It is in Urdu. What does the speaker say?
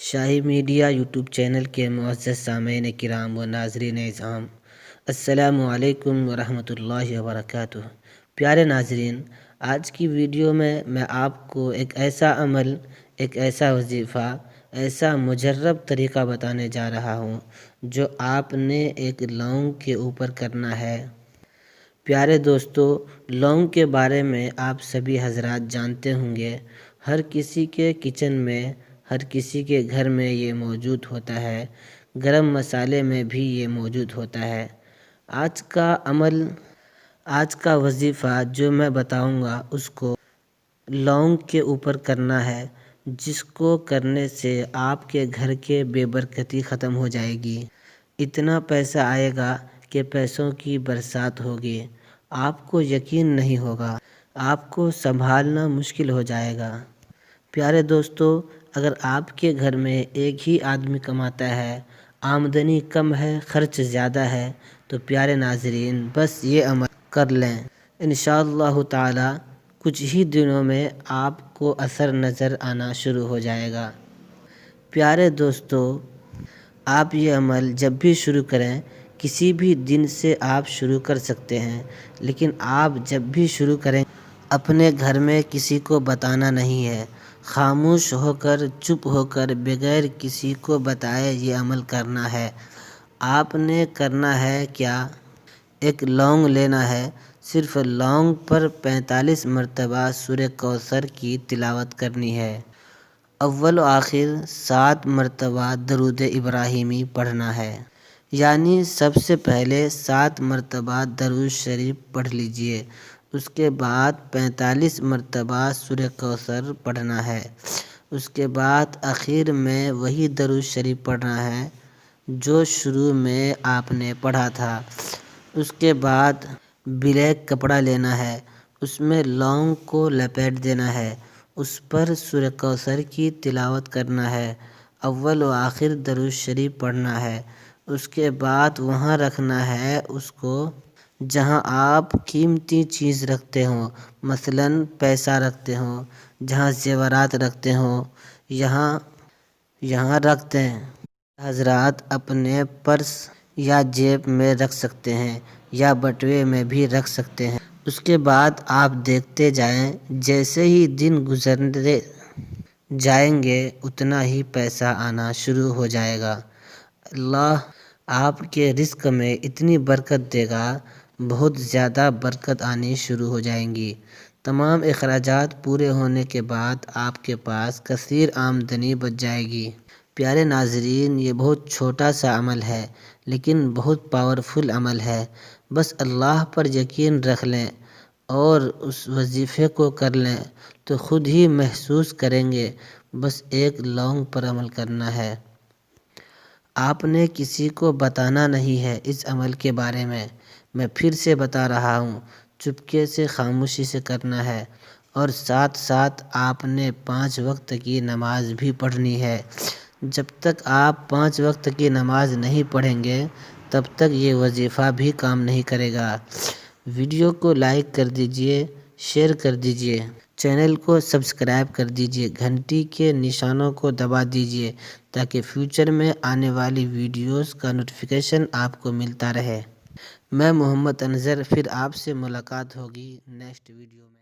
شاہی میڈیا یوٹیوب چینل کے معزز سامعین کرام و ناظرین اعظام، السلام علیکم ورحمۃ اللہ وبرکاتہ۔ پیارے ناظرین، آج کی ویڈیو میں آپ کو ایک ایسا عمل، ایک ایسا وظیفہ، ایسا مجرب طریقہ بتانے جا رہا ہوں جو آپ نے ایک لونگ کے اوپر کرنا ہے۔ پیارے دوستو، لونگ کے بارے میں آپ سبھی حضرات جانتے ہوں گے، ہر کسی کے کچن میں، ہر کسی کے گھر میں یہ موجود ہوتا ہے، گرم مسالے میں بھی یہ موجود ہوتا ہے۔ آج کا عمل، آج کا وظیفہ جو میں بتاؤں گا اس کو لونگ کے اوپر کرنا ہے، جس کو کرنے سے آپ کے گھر کے بے برکتی ختم ہو جائے گی۔ اتنا پیسہ آئے گا کہ پیسوں کی برسات ہوگی، آپ کو یقین نہیں ہوگا، آپ کو سنبھالنا مشکل ہو جائے گا۔ پیارے دوستو، اگر آپ کے گھر میں ایک ہی آدمی کماتا ہے، آمدنی کم ہے، خرچ زیادہ ہے، تو پیارے ناظرین بس یہ عمل کر لیں، انشاءاللہ تعالی کچھ ہی دنوں میں آپ کو اثر نظر آنا شروع ہو جائے گا۔ پیارے دوستو، آپ یہ عمل جب بھی شروع کریں، کسی بھی دن سے آپ شروع کر سکتے ہیں، لیکن آپ جب بھی شروع کریں اپنے گھر میں کسی کو بتانا نہیں ہے، خاموش ہو کر، چپ ہو کر، بغیر کسی کو بتائے یہ عمل کرنا ہے۔ آپ نے کرنا ہے کیا؟ ایک لونگ لینا ہے، صرف لونگ پر 45 مرتبہ سورہ کوثر کی تلاوت کرنی ہے۔ اول و آخر 7 مرتبہ درود ابراہیمی پڑھنا ہے، یعنی سب سے پہلے 7 مرتبہ درود شریف پڑھ لیجئے، اس کے بعد 45 مرتبہ سورہ کوثر پڑھنا ہے، اس کے بعد آخر میں وہی درود شریف پڑھنا ہے جو شروع میں آپ نے پڑھا تھا۔ اس کے بعد بلیک کپڑا لینا ہے، اس میں لونگ کو لپیٹ دینا ہے، اس پر سورہ کوثر کی تلاوت کرنا ہے، اول و آخر درود شریف پڑھنا ہے، اس کے بعد وہاں رکھنا ہے اس کو جہاں آپ قیمتی چیز رکھتے ہوں، مثلاً پیسہ رکھتے ہوں، جہاں زیورات رکھتے ہوں، یہاں رکھتے ہیں۔ حضرات اپنے پرس یا جیب میں رکھ سکتے ہیں یا بٹوے میں بھی رکھ سکتے ہیں۔ اس کے بعد آپ دیکھتے جائیں، جیسے ہی دن گزرتے جائیں گے اتنا ہی پیسہ آنا شروع ہو جائے گا۔ اللہ آپ کے رزق میں اتنی برکت دے گا، بہت زیادہ برکت آنی شروع ہو جائیں گی۔ تمام اخراجات پورے ہونے کے بعد آپ کے پاس کثیر آمدنی بچ جائے گی۔ پیارے ناظرین، یہ بہت چھوٹا سا عمل ہے لیکن بہت پاورفل عمل ہے۔ بس اللہ پر یقین رکھ لیں اور اس وظیفے کو کر لیں تو خود ہی محسوس کریں گے۔ بس ایک لونگ پر عمل کرنا ہے، آپ نے کسی کو بتانا نہیں ہے اس عمل کے بارے میں پھر سے بتا رہا ہوں، چپکے سے، خاموشی سے کرنا ہے، اور ساتھ ساتھ آپ نے 5 وقت کی نماز بھی پڑھنی ہے۔ جب تک آپ 5 وقت کی نماز نہیں پڑھیں گے تب تک یہ وظیفہ بھی کام نہیں کرے گا۔ ویڈیو کو لائک کر دیجئے، شیئر کر دیجئے، چینل کو سبسکرائب کر دیجئے، گھنٹی کے نشانوں کو دبا دیجئے تاکہ فیوچر میں آنے والی ویڈیوز کا نوٹیفیکیشن آپ کو ملتا رہے۔ میں محمد انظر، پھر آپ سے ملاقات ہوگی نیکسٹ ویڈیو میں۔